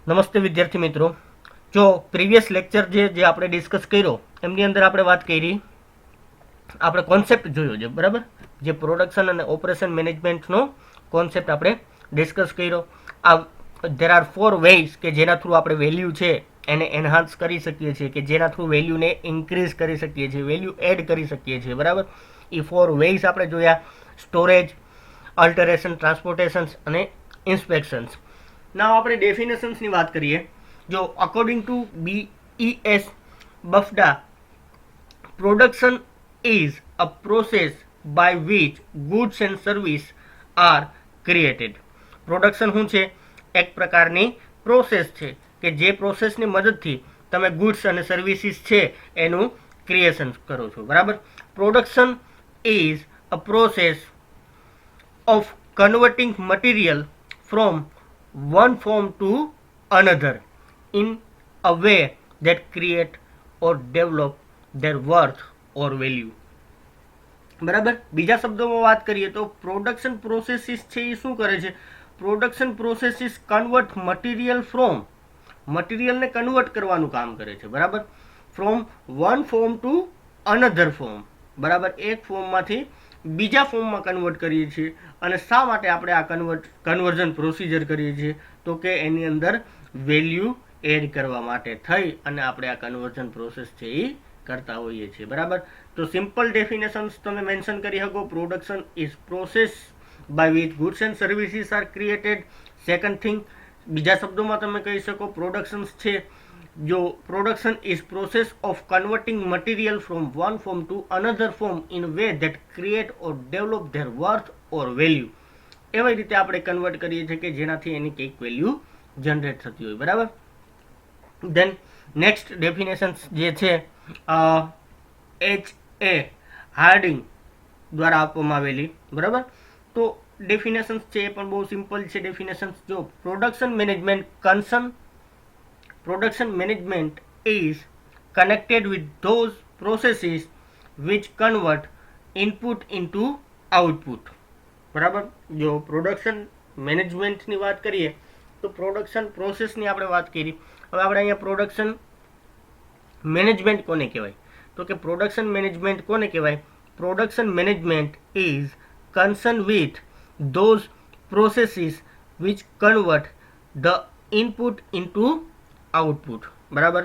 નમસ્તે વિદ્યાર્થી મિત્રો. જો પ્રીવિયસ લેક્ચર જે આપણે ડિસ્કસ કર્યો એમની અંદર આપણે વાત કરી, આપણે કોન્સેપ્ટ જોયો છે બરાબર, જે પ્રોડક્શન અને ઓપરેશન મેનેજમેન્ટનો કોન્સેપ્ટ આપણે ડિસ્કસ કર્યો. આ ધેર આર 4 વેઝ કે જેના થ્રુ આપણે વેલ્યુ છે એને એન્હાન્સ કરી શકીએ છીએ, કે જેના થ્રુ વેલ્યુને ઇન્ક્રીઝ કરી શકીએ છીએ, વેલ્યુ એડ કરી શકીએ છીએ બરાબર. એ 4 વેઝ આપણે જોયા: સ્ટોરેજ, અલ્ટરેશન, ટ્રાન્સપોર્ટેશન્સ અને ઇન્સ્પેક્શન્સ. ના આપણે ડેફિનેશન્સની વાત કરીએ. જો અકોર્ડિંગ ટુ BES બફડા, production is a process by which goods and service are created. Production શું છે? એક પ્રકારની પ્રોસેસ છે કે જે પ્રોસેસની મદદથી તમે ગુડ્સ અને સર્વિસીસ છે એનું ક્રિએશન કરો છો બરાબર. Production is a process of converting material from one form to another in a way that create or develop their worth or value. બરાબર. બીજા શબ્દોમાં વાત કરીએ તો પ્રોડક્શન પ્રોસેસીસ છે એ શું કરે છે? Production processes convert material from, મટીરિયલને કન્વર્ટ કરવાનું કામ કરે છે બરાબર. From one form to another form બરાબર. એક ફોર્મમાંથી બીજા ફોર્મમાં કન્વર્ટ કરીએ છીએ. અને શા માટે આપણે આ કન્વર્ઝન પ્રોસિજર કરીએ છીએ? તો કે એની અંદર વેલ્યુ એડ કરવા માટે થઈ અને આપણે આ કન્વર્ઝન પ્રોસેસ છે એ કરતા હોઈએ છીએ બરાબર. તો સિમ્પલ ડેફિનેશન્સ તમે મેન્શન કરી શકો: production is process by which goods and services are created. Second thing, બીજા શબ્દોમાં તમે કહી શકો પ્રોડક્શન્સ છે, જો production is process of converting material from one form to another form in way that create or develop their worth or value. એવી રીતે આપણે કન્વર્ટ કરીએ છીએ કે જેનાથી એની કંઈક વેલ્યુ જનરેટ થતી હોય બરાબર. દેન નેક્સ્ટ ડેફિનેશન્સ જે છે HA હાર્ડિંગ દ્વારા આપવામાં આવેલી બરાબર. તો ડેફિનેશન્સ છે એ પણ બહુ સિમ્પલ છે ડેફિનેશન્સ. જો production management concern, production management is connected with those processes which convert input into output બરાબર. જો પ્રોડક્શન મેનેજમેન્ટની વાત કરીએ તો પ્રોડક્શન પ્રોસેસની આપણે વાત કરી. હવે આપણે અહીંયા પ્રોડક્શન મેનેજમેન્ટ કોને કહેવાય? તો કે પ્રોડક્શન મેનેજમેન્ટ કોને કહેવાય? Production management is concern with those processes which convert the input into output બરાબર.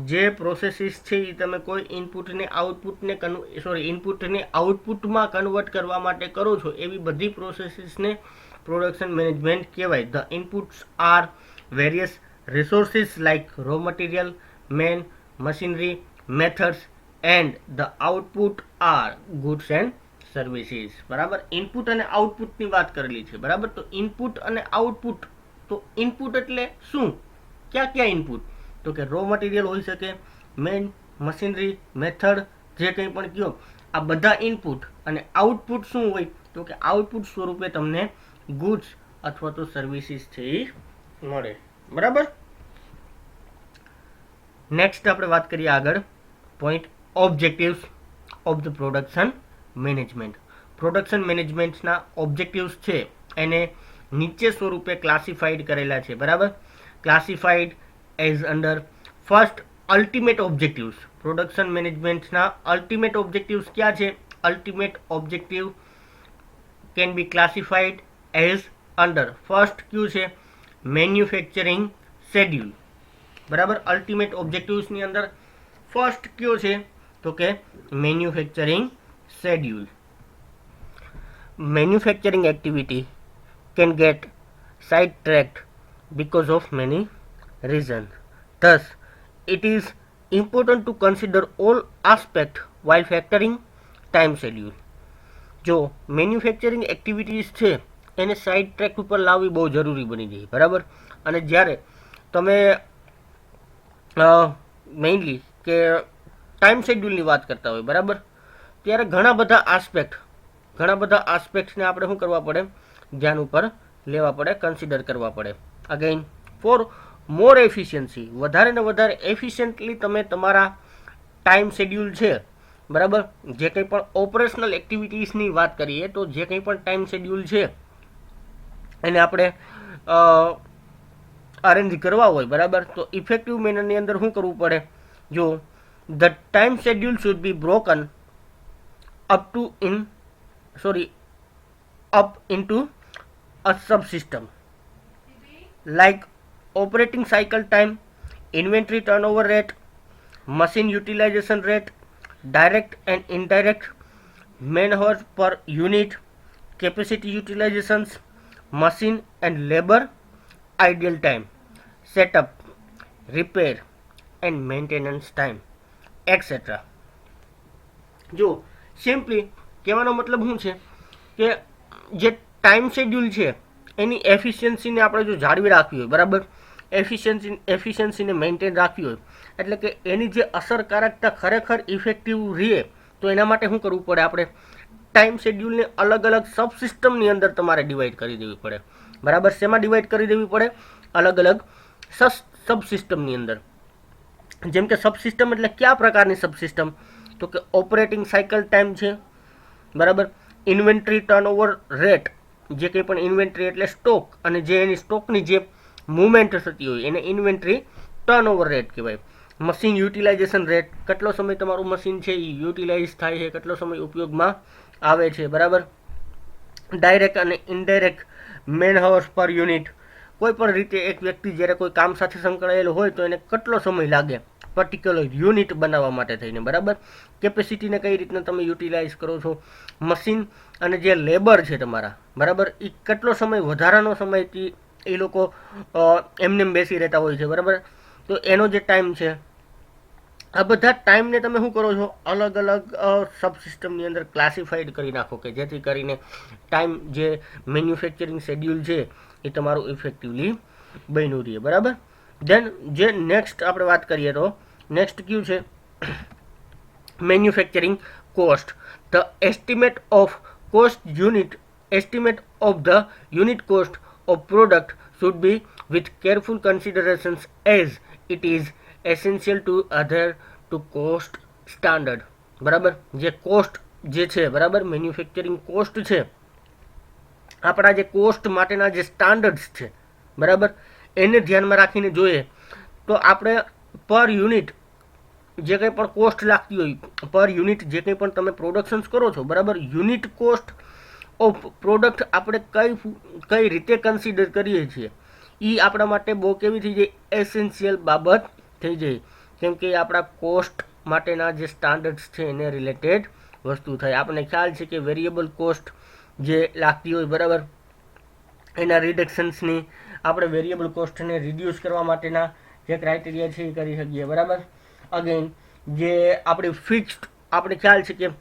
જે પ્રોસેસીસ છે એ તમે કોઈ ઇનપુટને આઉટપુટમાં કન્વર્ટ કરવા માટે કરો છો, એવી બધી પ્રોસેસીસને પ્રોડક્શન મેનેજમેન્ટ કહેવાય. The inputs are various resources like raw material, man, machinery, methods and the output are goods and services બરાબર. ઇનપુટ અને આઉટપુટની વાત કરેલી છે બરાબર. તો ઇનપુટ અને આઉટપુટ, તો ઇનપુટ એટલે શું? ક્યાં ક્યાં ઇનપુટ? તો કે રો મટીરિયલ હોઈ શકે, મેન, મશીનરી, મેથડ, જે કંઈ પણ કહો આ બધા ઇનપુટ. અને આઉટપુટ શું હોય? તો કે આઉટપુટ સ્વરૂપે તમને ગુડ્સ અથવા તો સર્વિસીસ છે એ મળે બરાબર. નેક્સ્ટ આપણે વાત કરીએ આગળ point objectives of the production management. Production મેનેજમેન્ટના ઓબ્જેક્ટિવ્સ છે એને નીચે સ્વરૂપે ક્લાસિફાઈડ કરેલા છે બરાબર. classified as under first ultimate objectives. Production મેનેજમેન્ટના અલ્ટિમેટ ઓબ્જેક્ટિવ્સ ક્યાં છે? Ultimate objective can be classified as under first ક્યુ છે? મેન્યુફેક્ચરિંગ શેડ્યુલ બરાબર. અલ્ટિમેટ ઓબ્જેક્ટિવ્સની અંદર ફર્સ્ટ કયો છે? તો કે manufacturing schedule. Manufacturing activity can get side tracked because of many reasons. Thus, it is important to consider all aspects while factoring time schedule. જો મેન્યુફેક્ચરિંગ એક્ટિવિટીઝ છે એને સાઇડ ટ્રેક ઉપર લાવવી બહુ જરૂરી બની જાય બરાબર. અને જ્યારે તમે મેઇનલી કે ટાઈમ શેડ્યુલની વાત કરતા હોય બરાબર, ત્યારે ઘણા બધા આસ્પેક્ટ્સને આપણે શું કરવા પડે? ધ્યાન ઉપર લેવા પડે, કન્સિડર કરવા પડે. અગેન ફોર મોર એફિશિયન્સી, વધારે ને વધારે એફિશિયન્ટલી તમે તમારા ટાઈમ શેડ્યુલ છે બરાબર. જે કંઈ પણ ઓપરેશનલ એક્ટિવિટીઝની વાત કરીએ તો જે કંઈ પણ ટાઈમ શેડ્યુલ છે એને આપણે અરેન્જ કરવા હોય, બરાબર, તો ઇફેક્ટિવ મેનરની અંદર શું કરવું પડે? જો the time schedule should be broken up to up into a subsystem like operating cycle time, inventory turnover rate, machine utilization rate, direct and indirect, man hours per unit, capacity utilizations, machine and labor idle time, setup, repair and maintenance time, etc. જો simply કહેવાનો મતલબ શું છે કે જે time schedule છે એની એફિશિયન્સીને આપણે જો જાળવી રાખવી હોય, બરાબર, એફિશિયન્સીને મેન્ટેન રાખવી હોય, એટલે કે એની જે અસરકારકતા ખરેખર ઇફેક્ટિવ રહે, તો એના માટે શું કરવું પડે? આપણે ટાઈમ શેડ્યુલને અલગ અલગ સબસિસ્ટમની અંદર તમારે ડિવાઈડ કરી દેવી પડે, બરાબર. શેમાં ડિવાઈડ કરી દેવી પડે? અલગ અલગ સબસિસ્ટમની અંદર. જેમ કે સબસિસ્ટમ એટલે કયા પ્રકારની સબસિસ્ટમ? તો કે ઓપરેટિંગ સાયકલ ટાઈમ છે, બરાબર, ઇન્વેન્ટરી ટર્નઓવર રેટ, જે કંઈ પણ ઇન્વેન્ટરી એટલે સ્ટોક, અને જે એની સ્ટોકની જે મુવમેન્ટ થતી હોય એને ઇન્વેન્ટરી ટર્નઓવર રેટ કહેવાય. મશીન યુટિલાઇઝેશન રેટ, કેટલો સમય તમારું મશીન છે એ યુટિલાઇઝ થાય છે, કેટલો સમય ઉપયોગમાં આવે છે, બરાબર. ડાયરેક્ટ અને ઇનડાયરેક્ટ મેન અવર્સ પર યુનિટ, કોઈ પણ રીતે એક વ્યક્તિ જ્યારે કોઈ કામ સાથે સંકળાયેલો હોય તો એને કેટલો સમય લાગે પર્ટિક્યુલર યુનિટ બનાવવા માટે થઈને, બરાબર. કેપેસિટીને કઈ રીતના તમે યુટિલાઇઝ કરો છો, મશીન અને જે લેબર છે તમારા, બરાબર, એ કેટલો સમય, વધારાનો સમયથી એ લોકો એમને બેસી રહેતા હોય છે, બરાબર. તો એનો જે ટાઈમ છે, આ બધા ટાઈમને તમે શું કરો છો? અલગ અલગ સબસિસ્ટમની અંદર ક્લાસિફાઈડ કરી નાખો, કે જેથી કરીને ટાઈમ જે મેન્યુફેક્ચરિંગ શેડ્યુલ છે એ તમારું ઇફેક્ટિવલી બન્યું રહે, બરાબર. દેન જે નેક્સ્ટ આપણે વાત કરીએ તો નેક્સ્ટ કયું છે? Manufacturing cost. The estimate of cost unit, estimate of the unit cost of product should be with careful considerations as it is essential to adhere to cost standard, બરાબર. જે કોસ્ટ જે છે, બરાબર, મેન્યુફેક્ચરિંગ કોસ્ટ છે, આપણા જે cost માટેના જે સ્ટાન્ડર્ડ્સ છે, બરાબર, એને ધ્યાનમાં રાખીને જોઈએ તો આપણે પર યુનિટ જે કંઈ પણ કોસ્ટ લાગતી હોય, પર યુનિટ જે કંઈ પણ તમે પ્રોડક્શન્સ કરો છો, બરાબર, યુનિટ કોસ્ટ ઓફ પ્રોડક્ટ આપણે કઈ રીતે કન્સિડર કરીએ છીએ એ આપણા માટે બહુ કેવી થઈ જાય? એસેન્શિયલ બાબત થઈ જાય, કેમ કે આપણા કોસ્ટ માટેના જે સ્ટાન્ડર્ડ્સ છે એને રિલેટેડ વસ્તુ થાય. આપણને ખ્યાલ છે કે વેરિયેબલ કોસ્ટ જે લાગતી હોય, બરાબર, એના રિડક્શન્સની આપણે વેરિયેબલ કોસ્ટને રિડ્યુસ કરવા માટેના જે ક્રાઇટેરિયા છે એ કરી શકીએ, બરાબર. અગેન જે આપણી ફિક્સ્ડ, આપણે ખ્યાલ છે કે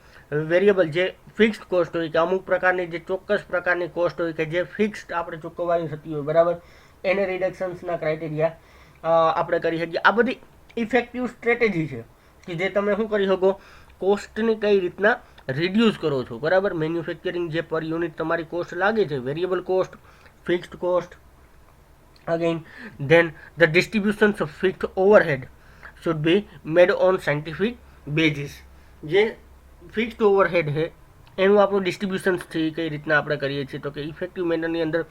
વેરિયેબલ જે ફિક્સ્ડ કોસ્ટ હોય, કે અમુક પ્રકારની જે ચોક્કસ પ્રકારની કોસ્ટ હોય કે જે ફિક્સ્ડ આપણે ચૂકવવાની થતી હોય, બરાબર, એને રિડક્શન્સના ક્રાઇટેરિયા આપણે કરી શકીએ. આ બધી ઇફેક્ટિવ સ્ટ્રેટેજી છે કે જે તમે શું કરી શકો? કોસ્ટને કઈ રીતના રિડ્યુસ કરો છો, બરાબર. મેન્યુફેક્ચરિંગ જે પર યુનિટ તમારી કોસ્ટ લાગે છે, variable cost, fixed cost. Again then the distributions of fixed overhead should be made on scientific basis. જે ફિક્સ્ડ ઓવરહેડ છે એનું આપણું ડિસ્ટ્રીબ્યુશન્સ છે કઈ રીતના આપણે કરીએ છીએ? તો કે ઇફેક્ટિવ મેનરની અંદર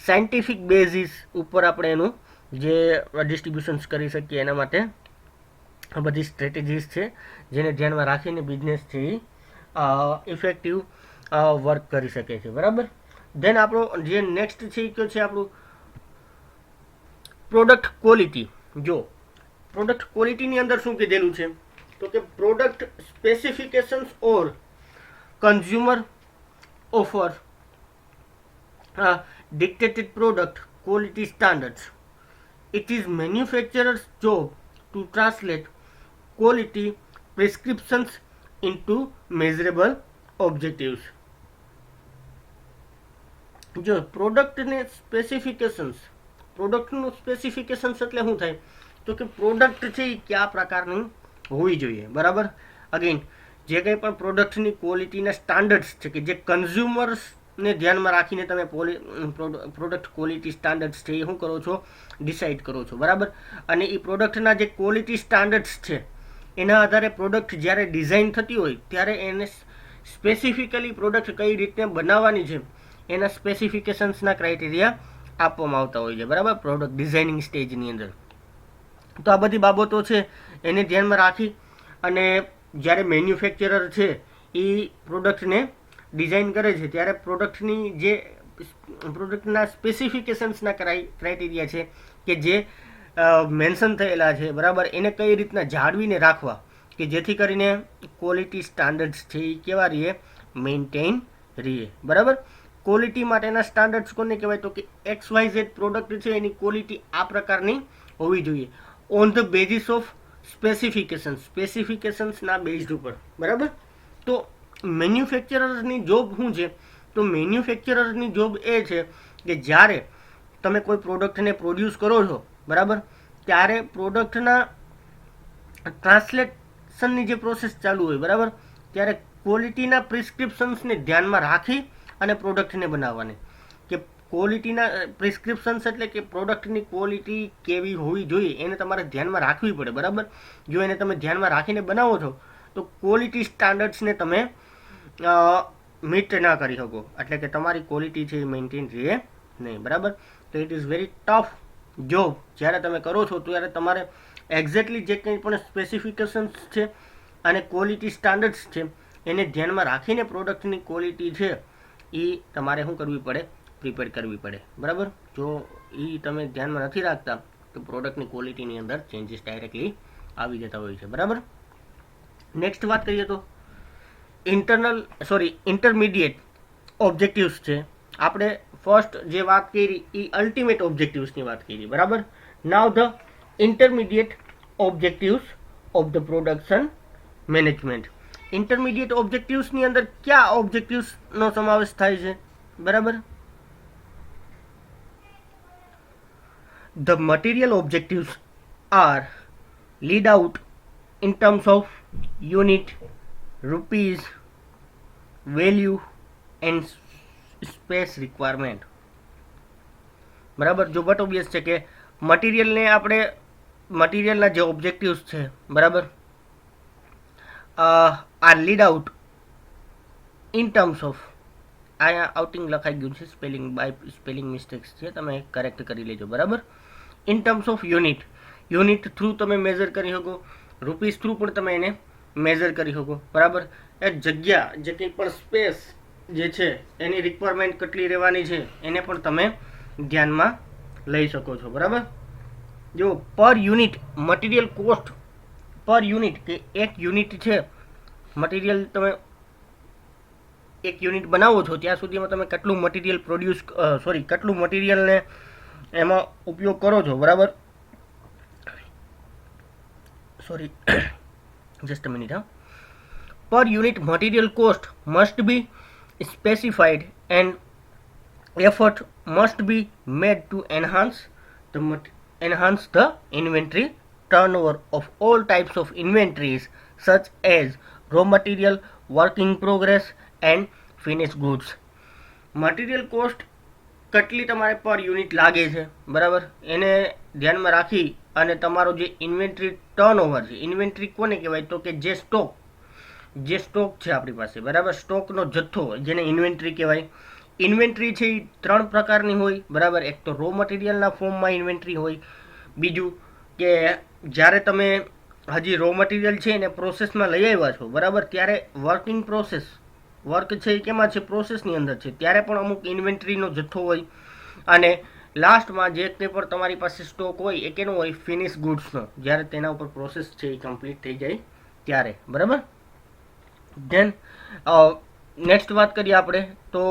સાયન્ટિફિક બેઝિસ ઉપર આપણે એનું જે ડિસ્ટ્રીબ્યુશન્સ કરી શકીએ, એના માટે આ બધી સ્ટ્રેટેજીસ છે જેને ધ્યાનમાં રાખીને બિઝનેસ છે એ ઇફેક્ટિવ વર્ક કરી શકે છે, બરાબર. દેન આપણો જે નેક્સ્ટ છે એ કયો છે? આપણું પ્રોડક્ટ ક્વોલિટી. જો પ્રોડક્ટ ક્વોલિટીની અંદર શું કીધેલું છે? તો કે product specifications or consumer offer dictated product quality standards. It is manufacturer's job to translate quality prescriptions into measurable objectives. જો પ્રોડક્ટને સ્પેસિફિકેશન્સ, પ્રોડક્ટનું સ્પેસિફિકેશન્સ એટલે શું થાય? તો કે પ્રોડક્ટ છે એ કયા પ્રકારની હોવી જોઈએ, બરાબર. અગેન જે કંઈ પણ પ્રોડક્ટની ક્વોલિટીના સ્ટાન્ડર્ડ્સ છે કે જે કન્ઝ્યુમર્સને ધ્યાનમાં રાખીને તમે પ્રોડક્ટ ક્વોલિટી સ્ટાન્ડર્ડ્સ છે એ શું કરો છો? ડિસાઇડ કરો છો, બરાબર. અને એ પ્રોડક્ટના જે ક્વોલિટી સ્ટાન્ડર્ડ્સ છે એના આધારે પ્રોડક્ટ જ્યારે ડિઝાઇન થતી હોય ત્યારે એને સ્પેસિફિકલી પ્રોડક્ટ કઈ રીતે બનાવવાની છે એના સ્પેસિફિકેશન્સના ક્રાઇટેરિયા આપવામાં આવતા હોય છે, બરાબર, પ્રોડક્ટ ડિઝાઇનિંગ સ્ટેજની અંદર. તો આ બધી બાબતો છે એને ધ્યાનમાં રાખી અને જ્યારે મેન્યુફેક્ચરર છે એ પ્રોડક્ટને ડિઝાઇન કરે છે ત્યારે પ્રોડક્ટની જે પ્રોડક્ટના સ્પેસિફિકેશન્સના ક્રાઇટેરિયા છે કે જે મેન્શન થયેલા છે, બરાબર, એને કઈ રીતના જાળવીને રાખવા કે જેથી કરીને ક્વોલિટી સ્ટાન્ડર્ડ્સ છે એ કેવા રહે, મેન્ટેન રહે, બરાબર. ક્વોલિટી માટેના સ્ટાન્ડર્ડ્સ કોને કહેવાય તો કે XYZ પ્રોડક્ટ છે એની ક્વોલિટી આ પ્રકારની હોવી જોઈએ ઓન ધ બેઝિસ ઓફ સ્પેસિફિકેશન્સના બેઝ ઉપર, બરાબર. તો મેન્યુફેક્ચરર્સની જોબ શું છે, તો મેન્યુફેક્ચરર્સની જોબ એ છે કે જ્યારે તમે કોઈ પ્રોડક્ટને પ્રોડ્યુસ કરો છો, બરાબર, ત્યારે પ્રોડક્ટના ટ્રાન્સલેશનની જે પ્રોસેસ ચાલુ હોય, બરાબર, ત્યારે ક્વોલિટીના પ્રિસ્ક્રિપ્શન્સને ધ્યાનમાં રાખી અને પ્રોડક્ટને બનાવવાની. કે ક્વોલિટીના પ્રિસ્ક્રિપ્શન્સ એટલે કે પ્રોડક્ટની ક્વોલિટી કેવી હોવી જોઈએ એને તમારે ધ્યાનમાં રાખવી પડે, બરાબર. જો એને તમે ધ્યાનમાં રાખીને બનાવો છો તો ક્વોલિટી સ્ટાન્ડર્ડ્સને તમે મીટ ના કરી શકો, એટલે કે તમારી ક્વોલિટી છે એ મેન્ટેન રહે નહીં, બરાબર. તો it is very tough job. જ્યારે તમે કરો છો ત્યારે તમારે એક્ઝેક્ટલી જે કંઈ પણ સ્પેસિફિકેશન્સ છે અને ક્વોલિટી સ્ટાન્ડર્ડ્સ છે એને ધ્યાનમાં રાખીને પ્રોડક્ટની ક્વોલિટી છે એ તમારે શું કરવી પડે, પ્રિપેર કરવી પડે, બરાબર. જો એ તમે ધ્યાનમાં નથી રાખતા તો પ્રોડક્ટની ક્વોલિટીની અંદર ચેન્જીસ ડાયરેક્ટલી આવી જતા હોય છે, બરાબર. નેક્સ્ટ વાત કરીએ તો ઇન્ટરમીડિયેટ ઓબ્જેક્ટિવ્સ છે. આપણે ફર્સ્ટ જે વાત કરી એ અલ્ટિમેટ ઓબ્જેક્ટિવ્સની વાત કરી, બરાબર. Now the intermediate objectives of the production management. Intermediate ઓબ્જેક્ટિવ્સની અંદર કયા ઓબ્જેક્ટિવ્સનો સમાવેશ થાય છે, બરાબર. The material objectives are lead out in terms of unit, rupees, value and space requirement, બરાબર. જો બટ ઓબ્વિયસ છે કે મટીરિયલના જે ઓબ્જેક્ટિવ્સ છે, બરાબર, are lead out in terms of, અહીંયા આઉટિંગ લખાઈ ગયું છે, સ્પેલિંગ મિસ્ટેક્સ છે, તમે કરેક્ટ કરી લેજો, બરાબર. In terms of unit through તમે મેઝર કરી શકો, રૂપીઝ થ્રુ પણ તમે એને મેઝર કરી શકો, બરાબર. એ જગ્યા જે કંઈ પણ સ્પેસ જે છે એની રિક્વાયરમેન્ટ કેટલી રહેવાની છે એને પણ તમે ધ્યાનમાં લઈ શકો છો, બરાબર. જો પર યુનિટ મટીરિયલ કોસ્ટ પર યુનિટ કે એક યુનિટ છે મટીરિયલ, તમે એક યુનિટ બનાવો છો ત્યાં સુધીમાં તમે કેટલું મટીરિયલ કેટલું મટીરિયલને એમાં ઉપયોગ કરો છો, બરાબર. Just a minute. Per unit material cost must be specified and effort must be made to enhance the inventory turnover of all types of inventories such as raw material, work in progress and finished goods. Material cost કેટલી તમારે પર unit લાગે છે, બરાબર, એને ધ્યાનમાં રાખી અને તમારો જે ઇન્વેન્ટરી ટર્નઓવર છે, ઇન્વેન્ટરી કોને કહેવાય તો કે જે સ્ટોક છે આપણી પાસે, બરાબર, સ્ટોકનો જથ્થો જેને ઇન્વેન્ટરી કહેવાય. ઇન્વેન્ટરી છે એ 3 પ્રકારની હોય, બરાબર. એક તો રો મટીરિયલના ફોર્મમાં ઇન્વેન્ટરી હોય, બીજું કે જ્યારે તમે હજી રો મટીરિયલ છે એને પ્રોસેસમાં લઈ આવ્યા છો, બરાબર, ત્યારે વર્ક છે એ કેમાં છે, પ્રોસેસની અંદર છે, ત્યારે પણ અમુક ઇન્વેન્ટરીનો જથ્થો હોય. અને લાસ્ટમાં જે કંઈ પણ તમારી પાસે સ્ટોક હોય એ કેનો હોય, ફિનિશ ગુડ્સનો, જ્યારે તેના ઉપર પ્રોસેસ છે એ કમ્પ્લીટ થઈ જાય ત્યારે, બરાબર. ધેન નેક્સ્ટ વાત કરીએ આપણે તો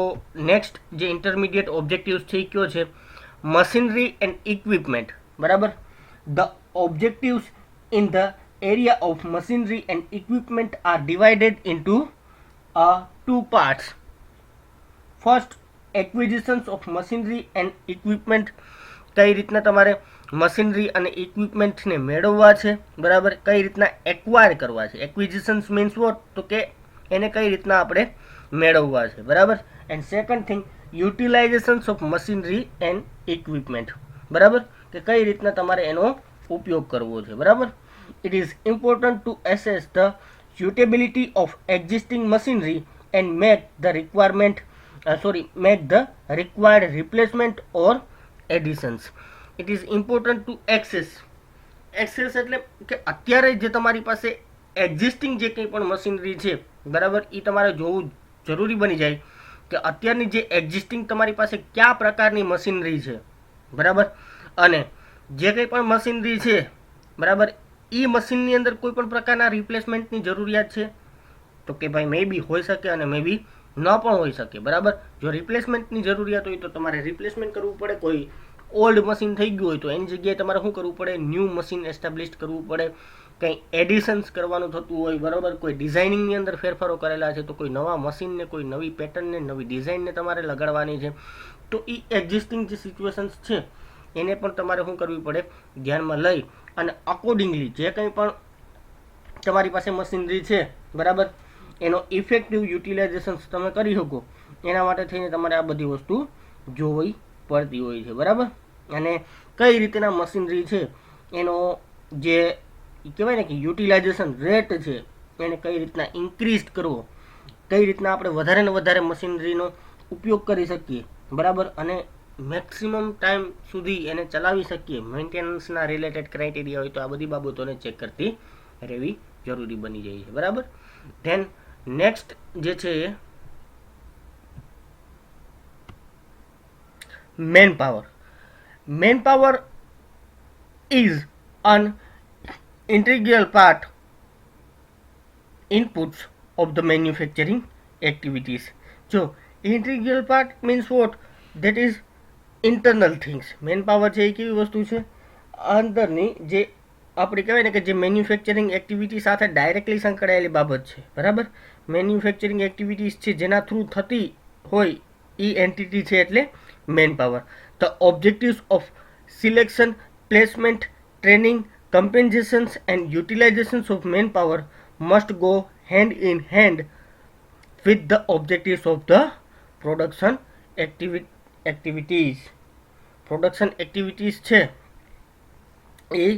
નેક્સ્ટ જે ઇન્ટરમીડિયેટ ઓબ્જેક્ટિવ્સ છે એ કયો છે, મશીનરી એન્ડ ઇક્વિપમેન્ટ, બરાબર. The objectives in the area of machinery and equipment are divided into 2 parts. First, acquisitions of machinery and equipment. કઈ રીતના તમારે મશીનરી અને ઇક્વિપમેન્ટને મેળવવા છે, બરાબર, કઈ રીતના એક્વાયર કરવા છે. એક્વિઝિશન્સ મીન્સ વોટ તો કે એને કઈ રીતના આપણે મેળવવા છે, બરાબર. And second thing, utilisations of machinery and equipment, બરાબર, કે કઈ રીતના તમારે એનો ઉપયોગ કરવો છે, બરાબર. It is important two ashes the suitability of existing machinery and make the required replacement or additions. It is important to access એટલે કે અત્યારે જે તમારી પાસે એક્ઝિસ્ટિંગ જે કંઈ પણ મશીનરી છે બરાબર, એ તમારે જોવું જરૂરી બની જાય કે અત્યારની જે એક્ઝિસ્ટિંગ તમારી પાસે કયા પ્રકારની મશીનરી છે બરાબર, અને જે કંઈ પણ મશીનરી છે બરાબર, એ મશીનની અંદર કોઈ પણ પ્રકારના રિપ્લેસમેન્ટની જરૂરિયાત છે તો કે ભાઈ મે બી હોઈ શકે અને મે બી ન પણ હોઈ શકે બરાબર. જો રિપ્લેસમેન્ટની જરૂરિયાત હોય તો તમારે રિપ્લેસમેન્ટ કરવું પડે. કોઈ ઓલ્ડ મશીન થઈ ગયું હોય તો એની જગ્યાએ તમારે શું કરવું પડે, ન્યૂ મશીન એસ્ટાબ્લિશ કરવું પડે. કંઈ એડિશન્સ કરવાનું થતું હોય બરાબર, કોઈ ડિઝાઇનિંગની અંદર ફેરફારો કરેલા છે તો કોઈ નવા મશીનને, કોઈ નવી પેટર્નને, નવી ડિઝાઇનને તમારે લગાડવાની છે, તો એ એક્ઝિસ્ટિંગ જે સિચ્યુએશન્સ છે એને પણ તમારે શું કરવી પડે, ધ્યાનમાં લઈ અને અકોર્ડિંગલી જે કંઈ પણ તમારી પાસે મશીનરી છે બરાબર, એનો ઇફેક્ટિવ યુટિલાઇઝેશન તમે કરી શકો એના માટે થઈને તમારે આ બધી વસ્તુ જોવી પડતી હોય છે બરાબર. અને કઈ રીતના મશીનરી છે એનો જે કહેવાય ને કે યુટિલાઇઝેશન રેટ છે એને કઈ રીતના ઇન્ક્રીઝ કરવો, કઈ રીતના આપણે વધારે ને વધારે મશીનરીનો ઉપયોગ કરી શકીએ બરાબર, અને મેક્સિમમ ટાઈમ સુધી એને ચલાવી શકીએ, મેન્ટેનન્સના રિલેટેડ ક્રાઇટેરિયા હોય તો આ બધી બાબતોને ચેક કરતી રહેવી જરૂરી બની જાય છે બરાબર. ધેન નેક્સ્ટ જે છે એ man power. Man power is an integral part inputs of the manufacturing activities. જો integral part means what, that is internal things. Main power છે એ કેવી વસ્તુ છે, અંદરની જે આપણે કહેવાય ને કે જે મેન્યુફેક્ચરિંગ એક્ટિવિટી સાથે ડાયરેક્ટલી સંકળાયેલી બાબત છે બરાબર. મેન્યુફેક્ચરિંગ એક્ટિવિટીઝ છે જેના થ્રુ થતી હોય એ એન્ટિટી છે એટલે man power. The objectives of selection, placement, training, compensations and utilizations of manpower must go hand in hand with the objectives of the production activities. Production activities છે એ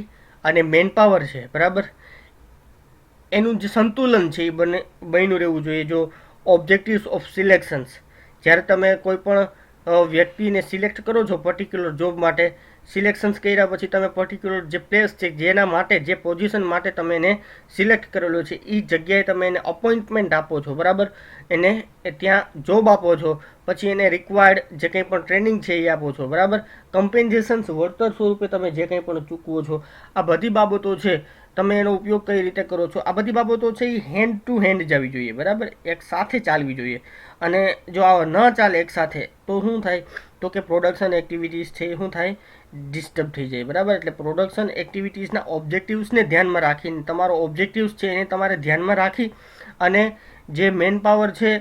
અને main power છે બરાબર, એનું જે સંતુલન છે એ બન્યું રહેવું જોઈએ. જો ઓબ્જેક્ટિવ્સ ઓફ સિલેક્શન્સ, જ્યારે તમે કોઈ પણ વ્યક્તિને સિલેક્ટ કરો છો પર્ટિક્યુલર જોબ માટે, સિલેક્શન્સ કર્યા પછી તમે પર્ટિક્યુલર જે પ્લેસ છે જેના માટે, જે પોઝિશન માટે તમે એને સિલેક્ટ કરેલો છે એ જગ્યાએ તમે એને અપોઇન્ટમેન્ટ આપો છો બરાબર, એને ત્યાં જોબ આપો છો, પછી એને રિક્વાયર્ડ જે કંઈ પણ ટ્રેનિંગ છે એ આપો છો બરાબર. કમ્પેન્સેશન્સ વળતર સ્વરૂપે તમે જે કંઈ પણ ચૂકવો છો, આ બધી બાબતો છે તમે એનો ઉપયોગ કઈ રીતે કરો છો, આ બધી બાબતો છે એ હેન્ડ ટુ હેન્ડ જવી જોઈએ બરાબર, એક સાથે ચાલવી જોઈએ. અને જો આ ન ચાલે એક સાથે તો શું થાય, તો કે પ્રોડક્શન એક્ટિવિટીઝ છે એ શું થાય, ડિસ્ટર્બ થઈ જાય બરાબર. એટલે પ્રોડક્શન એક્ટિવિટીઝના ઓબ્જેક્ટિવ્સને ધ્યાનમાં રાખીને, તમારો ઓબ્જેક્ટિવ્સ છે એને તમારે ધ્યાનમાં રાખી અને જે મેન પાવર છે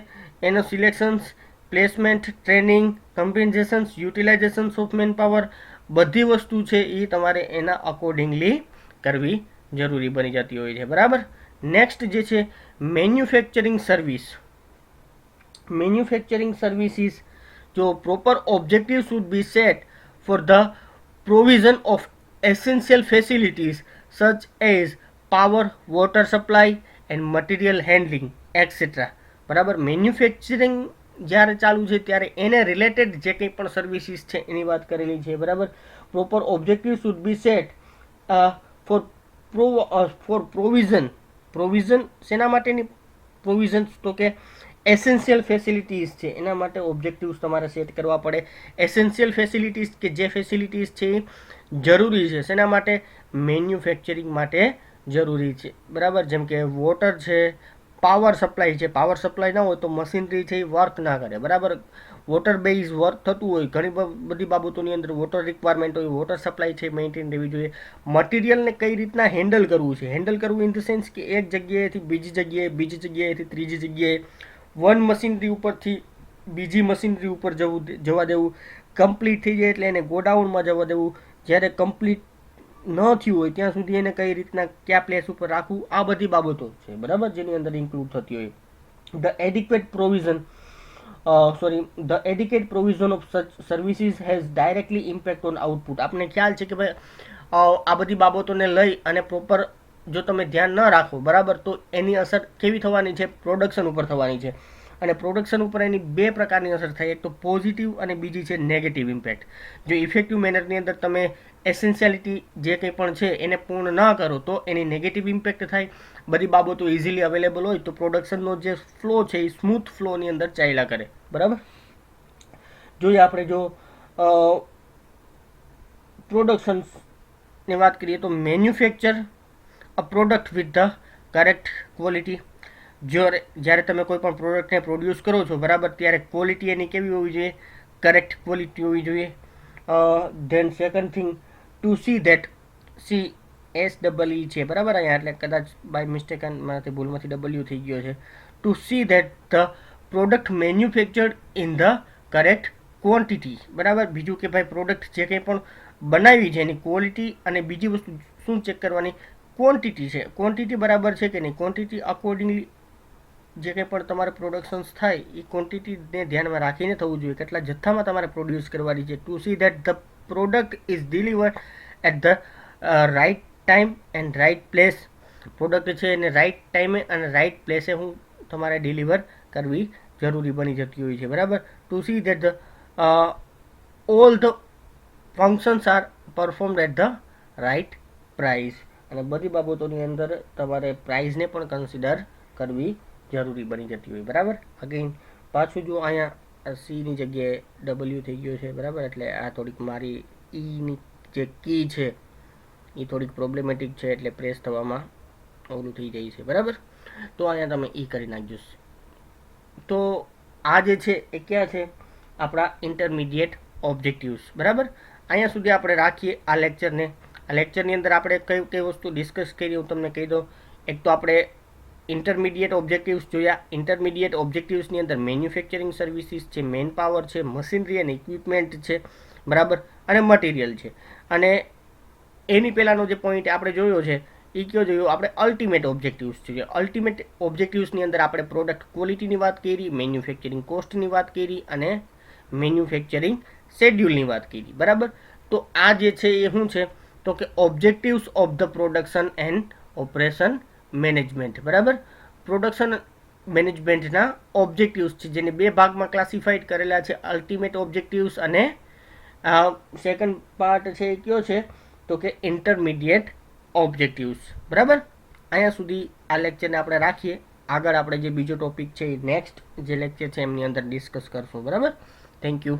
એનો selections, placement, training, compensations, utilisations of man power, બધી વસ્તુ છે એ તમારે એના અકોર્ડિંગલી કરવી જરૂરી બની જતી હોય છે બરાબર. નેક્સ્ટ જે છે મેન્યુફેક્ચરિંગ સર્વિસ. મેન્યુફેક્ચરિંગ સર્વિસીસ, જો proper objective should be set for the provision of essential facilities such as power, water supply and material handling etc. બરાબર. મેન્યુફેક્ચરિંગ જ્યારે ચાલુ છે ત્યારે એને રિલેટેડ જે કંઈ પણ સર્વિસીસ છે એની વાત કરેલી છે બરાબર. Proper objective should be set for provision શેના માટેની પ્રોવિઝન્સ, તો કે એસેન્શિયલ ફેસિલિટીઝ છે એના માટે ઓબ્જેક્ટિવ્સ તમારે સેટ કરવા પડે. એસેન્શિયલ ફેસિલિટીઝ કે જે ફેસિલિટીઝ છે એ જરૂરી છે શેના માટે, મેન્યુફેક્ચરિંગ માટે જરૂરી છે બરાબર. જેમ કે વોટર છે, પાવર સપ્લાય છે, પાવર સપ્લાય ના હોય તો મશીનરી છે એ વર્ક ના કરે બરાબર. વોટર બેઝ વર્ક થતું હોય, ઘણી બધી બાબતોની અંદર વોટર રિક્વાયરમેન્ટ હોય, વોટર સપ્લાય છે મેન્ટેન રહેવી જોઈએ. મટીરિયલને કઈ રીતના હેન્ડલ કરવું છે, હેન્ડલ કરવું ઇન ધ સેન્સ કે એક જગ્યાએથી બીજી જગ્યાએ, બીજી જગ્યાએથી ત્રીજી જગ્યાએ, વન મશીનરી ઉપરથી બીજી મશીનરી ઉપર જવા દેવું, કમ્પ્લીટ થઈ જાય એટલે એને ગોડાઉનમાં જવા દેવું, જ્યારે કમ્પ્લીટ ન થયું હોય ત્યાં સુધી એને કઈ રીતના કયા પ્લેસ ઉપર રાખવું, આ બધી બાબતો છે બરાબર જેની અંદર ઇન્ક્લુડ થતી હોય. The adequate provision the adequate provision of services has directly impact on output. આપણને ખ્યાલ છે કે ભાઈ આ બધી બાબતોને લઈ અને પ્રોપર જો તમે ધ્યાન ન રાખો બરાબર તો એની અસર કેવી થવાની છે, પ્રોડક્શન ઉપર થવાની છે. અને પ્રોડક્શન ઉપર એની બે પ્રકારની અસર થાય, એક તો પોઝિટિવ અને બીજી છે નેગેટિવ ઇમ્પેક્ટ. જો ઇફેક્ટિવ મેનરની અંદર તમે એસેન્શિયાલિટી જે કંઈ પણ છે એને પૂર્ણ ન કરો તો એની નેગેટિવ ઇમ્પેક્ટ થાય. બધી બાબતો ઇઝીલી અવેલેબલ હોય તો પ્રોડક્શનનો જે ફ્લો છે એ સ્મૂથ ફ્લોની અંદર ચાલ્યા કરે. બરાબર. જોઈએ આપણે જો પ્રોડક્શન્સની વાત કરીએ તો manufacture a product with the correct quality. જ્યારે તમે કોઈ પણ પ્રોડક્ટને પ્રોડ્યુસ કરો છો, બરાબર, ત્યારે ક્વોલિટી એની કેવી હોવી જોઈએ? કરેક્ટ ક્વોલિટી હોવી જોઈએ. Then second thing, to see that SEE છે, બરાબર, અહીંયા એટલે કદાચ બાય મિસ્ટેક મારાથી ભૂલમાંથી W થઈ ગયો છે. To see that the product manufactured in the correct quantity. બરાબર. બીજું કે ભાઈ પ્રોડક્ટ જે કંઈ પણ બનાવી છે એની ક્વોલિટી, અને બીજી વસ્તુ શું ચેક કરવાની? ક્વોન્ટિટી છે. ક્વોન્ટિટી બરાબર છે કે નહીં? ક્વોન્ટિટી અકોર્ડિંગલી જે કંઈ પણ તમારે પ્રોડક્શન્સ થાય એ ક્વોન્ટિટીને ધ્યાનમાં રાખીને થવું જોઈએ. કેટલા જથ્થામાં તમારે પ્રોડ્યુસ કરવાની છે. To see that the product is delivered at the right time and right place. Product છે એને રાઇટ ટાઈમે અને રાઇટ પ્લેસે હું તમારે ડિલિવર કરવી જરૂરી બની જતી હોય છે. બરાબર. To see that the all the functions are performed at the right price. અને બધી બાબતોની અંદર તમારે પ્રાઇઝને પણ કન્સિડર કરવી જરૂરી બની જતી હોય. બરાબર. અગેન પાછું જો અહીંયા સીની જગ્યાએ W થઈ ગયો છે, બરાબર, એટલે આ થોડીક મારી ઈની જે કી છે એ થોડીક પ્રોબ્લેમેટિક છે, એટલે પ્રેસ થવામાં ઓલું થઈ જાય છે. બરાબર. તો અહીંયા તમે ઈ કરી નાખજો. તો આ જે છે એ ક્યાં છે? આપણા ઇન્ટરમીડિયેટ ઓબ્જેક્ટિવ્સ. બરાબર. અહીંયા સુધી આપણે રાખીએ આ લેક્ચરને. આ લેક્ચરની અંદર આપણે કઈ કઈ વસ્તુ ડિસ્કસ કરી હું તમને કહી દઉં. એક તો આપણે ઇન્ટરમીડિયેટ ઓબ્જેક્ટિવ્સ જોયા. ઇન્ટરમીડિયેટ ઓબ્જેક્ટિવ્સની અંદર મેન્યુફેક્ચરિંગ સર્વિસીસ છે, મેન પાવર છે, મશીનરી અને ઇક્વિપમેન્ટ છે, બરાબર, અને મટીરિયલ છે. અને એની પહેલાંનો જે પોઈન્ટ આપણે જોયો છે એ કયો જોયો? આપણે અલ્ટિમેટ ઓબ્જેક્ટિવ્સ જોઈએ. અલ્ટિમેટ ઓબ્જેક્ટિવ્સની અંદર આપણે પ્રોડક્ટ ક્વોલિટીની વાત કરી, મેન્યુફેક્ચરિંગ કોસ્ટની વાત કરી અને મેન્યુફેક્ચરિંગ શેડ્યુલની વાત કરી. બરાબર. તો આ જે છે એ શું છે? તો કે objectives of the production and operation management. બરાબર. પ્રોડક્શન મેનેજમેન્ટના ઓબ્જેક્ટિવ્સ છે જેને બે ભાગમાં ક્લાસિફાઈડ કરેલા છે, અલ્ટિમેટ ઓબ્જેક્ટિવ્સ અને સેકન્ડ પાર્ટ છે એ કયો છે? તો કે ઇન્ટરમીડિયેટ ઓબ્જેક્ટિવ્સ. બરાબર. અહીંયા સુધી આ લેક્ચરને આપણે રાખીએ. આગળ આપણે જે બીજો ટોપિક છે એ નેક્સ્ટ જે લેક્ચર છે એમની અંદર ડિસ્કસ કરશું. બરાબર. Thank you.